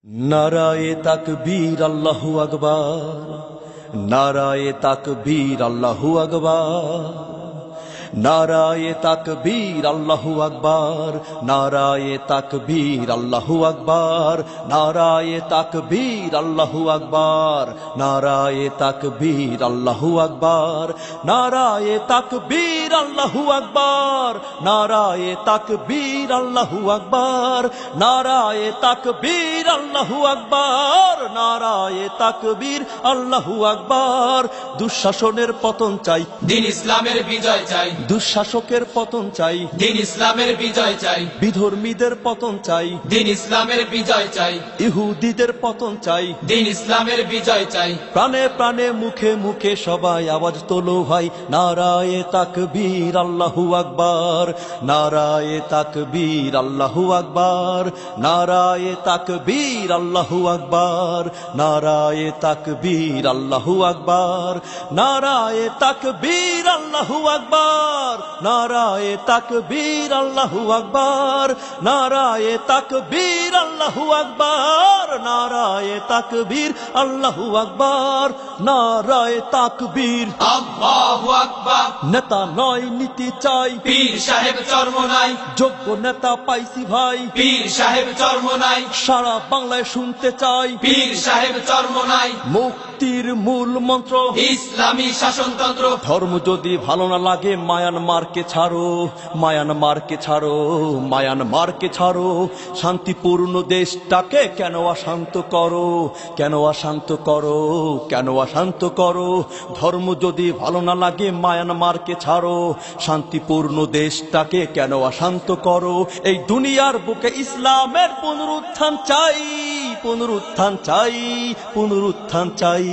নারায়ে তাকবীর আল্লাহু আকবার, নারায়ে তাকবীর আল্লাহু আকবার, নারায়ে তাকবীর আল্লাহু আকবার, নারায়ে তাকবীর আল্লাহু আকবার, নারায়ে তাকবীর আল্লাহু আকবার, নারায়ে তাকবীর আল্লাহু আকবার, নারায়ে তাকবীর আল্লাহু আকবার, নারায়ে তাকবীর আল্লাহু আকবার, নারায়ে তাকবীর আল্লাহু আকবার, নারায়ে তাকবীর আল্লাহু আকবার। দুঃশাসনের পতন চাই, দিন ইসলামের বিজয় চাই, দুঃশাসকের পতন চাই, দিন ইসলামের বিজয় চাই, বিধর্মীদের পতন চাই, দিন ইসলামের বিজয় চাই, ইহুদিদের পতন চাই, দিন ইসলামের বিজয় চাই। প্রাণে প্রাণে মুখে মুখে সবাই আওয়াজ তোলো ভাই, নারায়ে তাকবীর আল্লাহু আকবার, নারায়ে তাকবীর আল্লাহু আকবার, নারায়ে তাকবীর আল্লাহু আকবার, নারায়ে তাকবীর আল্লাহু আকবার, নারায়ে তাকবীর আল্লাহু আকবার, নারায়ে তাকবীর আল্লাহু আকবার, নারায়ে তাকবীর আল্লাহু আকবার, নারায়ে তাকবীর আল্লাহু আকবার, নারায়ে তাকবীর। আল্লাহু আকবার। নেতা নয় নীতি চাই, পীর সাহেব চরমনাই, যোগ্য নেতা পাইছি ভাই, পীর সাহেব চরমনাই, সারা বাংলায় শুনতে চাই, পীর সাহেব চরমনাই। মুক্তির মূল মন্ত্র ইসলামী শাসনতন্ত্র। ধর্ম যদি ভালো না লাগে মায়ানমারকে ছাড়ো, মায়ানমারকে ছাড়ো, মায়ানমারকে ছাড়ো, শান্তিপূর্ণ দেশটাকে কেন অশান্ত করো, কেন অশান্ত করো, কেন অশান্ত করো। ধর্ম যদি ভালো না লাগে মায়ানমারকে ছাড়ো, শান্তিপূর্ণ দেশটাকে কেন অশান্ত করো। এই দুনিয়ার বুকে ইসলামের পুনরুত্থান চাই, পুনরুত্থান চাই, পুনরুত্থান চাই।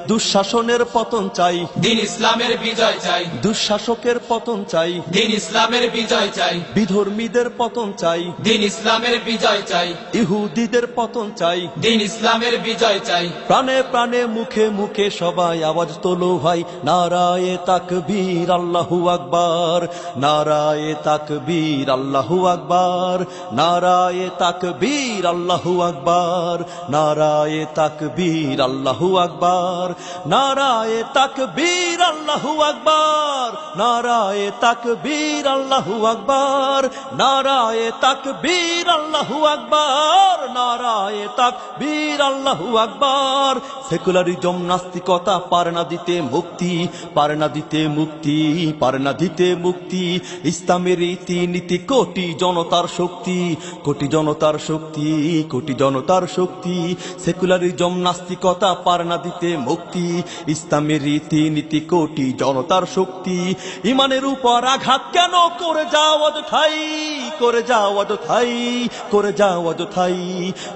দুঃশাসনের পতন চাই, দিন ইসলামের বিজয় চাই, দুঃশাসকের পতন চাই, দিন ইসলামের বিজয় চাই, বিধর্মীদের পতন চাই, দিন ইসলামের বিজয় চাই, ইহুদিদের পতন চাই। দিন ইসলামের বিজয় চাই। প্রাণে প্রাণে মুখে মুখে সবাই আওয়াজ তোলো ভাই, নারায়ে তাকবীর আল্লাহু আকবার, নারায়ে তাকবীর আল্লাহু আকবার, নারায়ে তাকবীর আল্লাহু আকবার, নারায়ে তাকবীর আল্লাহু আকবার, নারায়ে তাকবীর আল্লাহু আকবার, নারায়ে তাকবীর আল্লাহু আকবার, নারায়ে তাকবীর আল্লাহু আকবার, নারায়ে তাকবীর আল্লাহু আকবার। সেকুলারিজম নাস্তিকতা পারে না দিতে মুক্তি, পারে না দিতে মুক্তি, পারে না দিতে মুক্তি। ইসলামের রীতি নীতি কোটি জনতার শক্তি, কোটি জনতার শক্তি, কোটি জনতার শক্তি। সেকুলারিজম নাস্তিকতা পারে না দিতে মুক্তি, ইসলামের রীতি নীতি কোটি জনতার শক্তি। ইমানের উপর আঘাত কেন করে যাও অযথাই, করে যাও অযথাই, করে যাও অযথাই।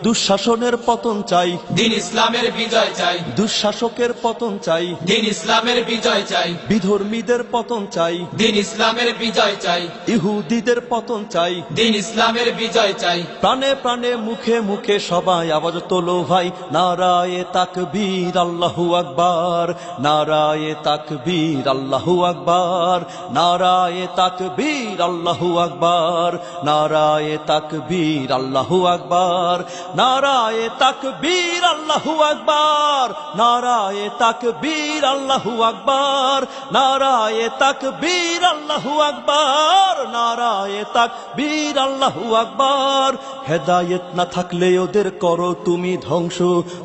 দুঃশাসনের পতন চাই, দিন ইসলামের বিজয় চাই, দুঃশাসকের পতন চাই, দিন ইসলামের বিজয় চাই, বিধর্মীদের পতন চাই, দিন ইসলামের বিজয় চাই, ইহুদিদের পতন চাই। দিন ইসলামের বিজয় চাই। প্রাণে প্রাণে মুখে মুখে সবাই আওয়াজ তোলো ভাই, নারায়ে তাকবীর আল্লাহু আকবার, নারায়ে তাকবীর আল্লাহু আকবার, নারায়ে তাকবীর আল্লাহু আকবার, নারায়ে তাকবীর আল্লাহু আকবার, নারায়ে তাকবীর আল্লাহু আকবার, নারায়ে তাকবীর আল্লাহু আকবার, নারায়ে তাকবীর আল্লাহু আকবার, নারায়ে তাকবীর আল্লাহু আকবার। হেদায়েত না থাকলে ওদের করো তুমি ধ্বংস,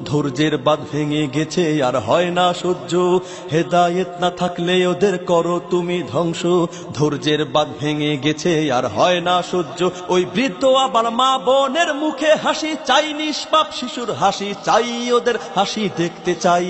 ধৈর্যের বাঁধ ভেঙে গেছে আর হয় না সহ্য। হেদায়েত না থাকলে ওদের করো তুমি ধ্বংস, ধৈর্যের বাঁধ ভেঙে গেছে আর হয় না সহ্য। ওই বৃদ্ধ আবার মা বোনের মুখে হাসি চাই, নিষ্পাপ শিশুর হাসি চাই, ওদের হাসি দেখতে চাই।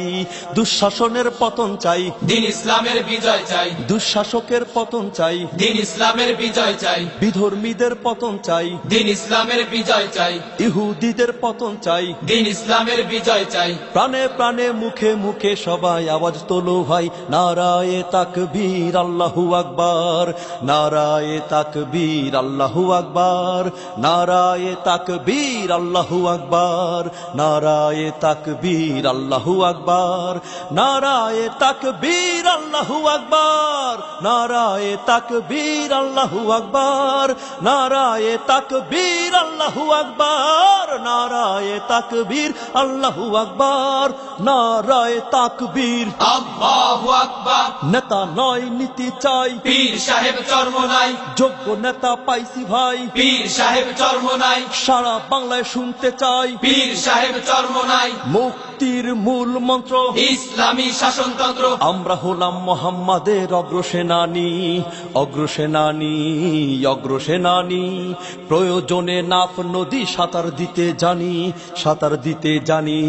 দুঃশাসনের পতন চাই, দিন ইসলামের বিজয় চাই, দুঃশাসকের পতন চাই, দিন ইসলামের বিজয় চাই, বিধর্মীদের পতন চাই, দিন ইসলামের বিজয় চাই, ইহুদিদের পতন চাই। দিন ইসলামের বিজয় চাই। প্রাণে প্রাণে মুখে মুখে সবাই আওয়াজ তোলো ভাই, নারায়ে তাকবীর আল্লাহু আকবার, নারায়ে তাকবীর আল্লাহু আকবার, নারায়ে তাকবীর আল্লাহু আকবার, নারায়ে তাকবীর আল্লাহু আকবার, নারায়ে তাকবীর আল্লাহু আকবার, নারায়ে তাকবীর আল্লাহু আকবার, নারায়ে তাকবীর আল্লাহু আকবার, নারায়ে নারায়ে তাকবীর আল্লাহু আকবার, নারায়ে তাকবীর। আল্লাহু আকবার। নেতা নয় নীতি চাই, পীর সাহেব চরমোনাই, যোগ্য নেতা পাইছি ভাই, পীর সাহেব চরমোনাই, সারা বাংলায় শুনতে চাই পীর সাহেব চরমোনাই, মুক্তির মূল মন্ত্র ইসলামী শাসনতন্ত্র। আমরা হলাম মোহাম্মদের অগ্রসেনানী, অগ্রসেনানী, অগ্রসেনানী। প্রয়োজনে নাফ নদী সাঁতার দিতে জানি, সাঁতার দিতে জানি,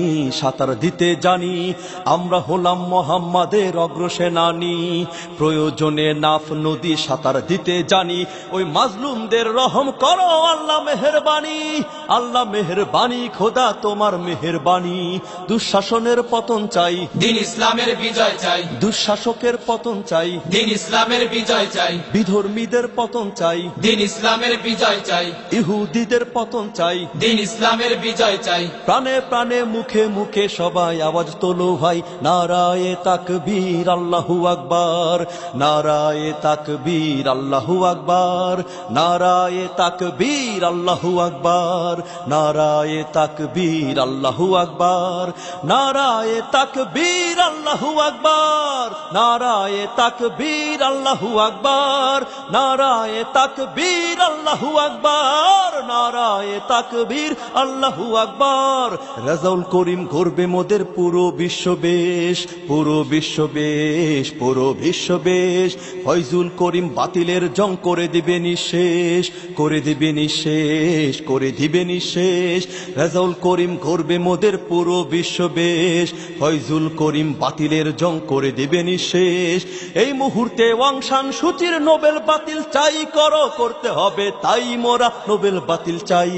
সাঁতার দিতে জানি। আমরা হলাম মোহাম্মদের অগ্রসেনানী, প্রয়োজনে নাফ নদী সাঁতার দিতে জানি। ওই মাজলুমদের রহম করো আল্লাহ মেহেরবানি, আল্লাহ মেহেরবানি, খোদা তোমার মেহেরবানি। দুঃশাসনের পতন চাই, দিন ইসলামের বিজয় চাই, দুঃশাসকের পতন চাই, দিন ইসলামের বিজয় চাই, বিধর্মীদের পতন চাই, দিন ইসলামের বিজয় চাই, ইহুদিদের পতন চাই। দিন ইসলামের বিজয় চাই। প্রাণে প্রাণে মুখে মুখে সবাই আওয়াজ তোলো ভাই, নারায়ে তাকবীর আল্লাহু আকবার, নারায়ে তাকবীর আল্লাহু আকবার, নারায়ে তাকবীর আল্লাহু আকবার, নারায়ে তাকবীর আল্লাহু আকবার, নারায়ে তাকবীর আল্লাহু আকবার, নারায়ে তাকবীর আল্লাহু আকবার, নারায়ে তাকবীর আল্লাহু আকবার, নারায়ে তাকবীর আল্লাহু আকবার। রাজাউল করিম গর্বে মোদের পুরো বিশ্ববেশ, পুরো বিশ্ববেশ, পুরো বিশ্ববেশ। ফয়জুল করিম বাতিলের জং করে দিবে নিঃশেষ, করে দিবে নিঃশেষ, করে দিবে নিঃশেষ। রাজাউল করিম গর্বে মোদের পুরো বিশ্ববেশ, ফয়জুল করিম বাতিলের জং করে দিবে নিঃশেষ। এই মুহূর্তে ওয়াং সান সূচির নোবেল বাতিল চাই, করো করতে হবে তাই, মোরা নোবেল বাতিল চাই।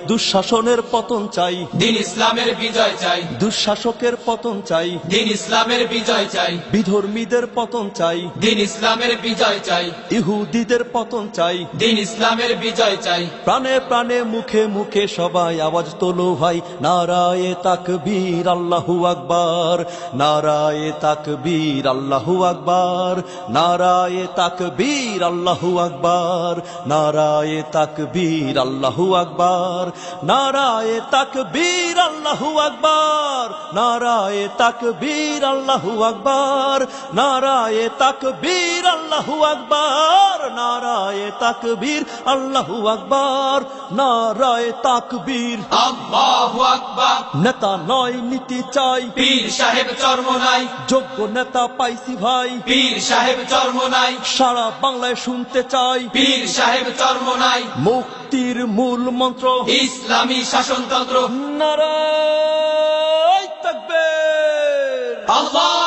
দুঃশাসনের পতন চাই, দিন ইসলামের বিজয় চাই, দুঃশাসকের পতন চাই, দিন ইসলামের বিজয় চাই, বিধর্মীদের পতন চাই, দিন ইসলামের বিজয় চাই, ইহুদিদের পতন চাই। দিন ইসলামের বিজয় চাই। প্রাণে প্রাণে মুখে মুখে সবাই আওয়াজ তোলো ভাই, নারায়ে তাকবীর আল্লাহু আকবার, নারায়ে তাকবীর আল্লাহু আকবার, নারায়ে তাকবীর আল্লাহু আকবার, নারায়ে তাকবীর আল্লাহু আকবার, নারায়ে তাকবীর আল্লাহু আকবার, নারায়ে তাকবীর আল্লাহু আকবার, নারায়ে তাকবীর আল্লাহু আকবার, নারায়ে তাকবীর আল্লাহু আকবার, নারায়ে তাকবীর। আল্লাহু আকবার। নেতা নয় নীতি চাই, পীর সাহেব চরমোনাই, যোগ্য নেতা পাইছি ভাই, পীর সাহেব চরমোনাই, সারা বাংলায় শুনতে চাই পীর সাহেব চরমোনাই, মুক্তির মূল মন্ত্র ইসলামী শাসনতন্ত্র। নারায়ে তাকবীর। আল্লাহ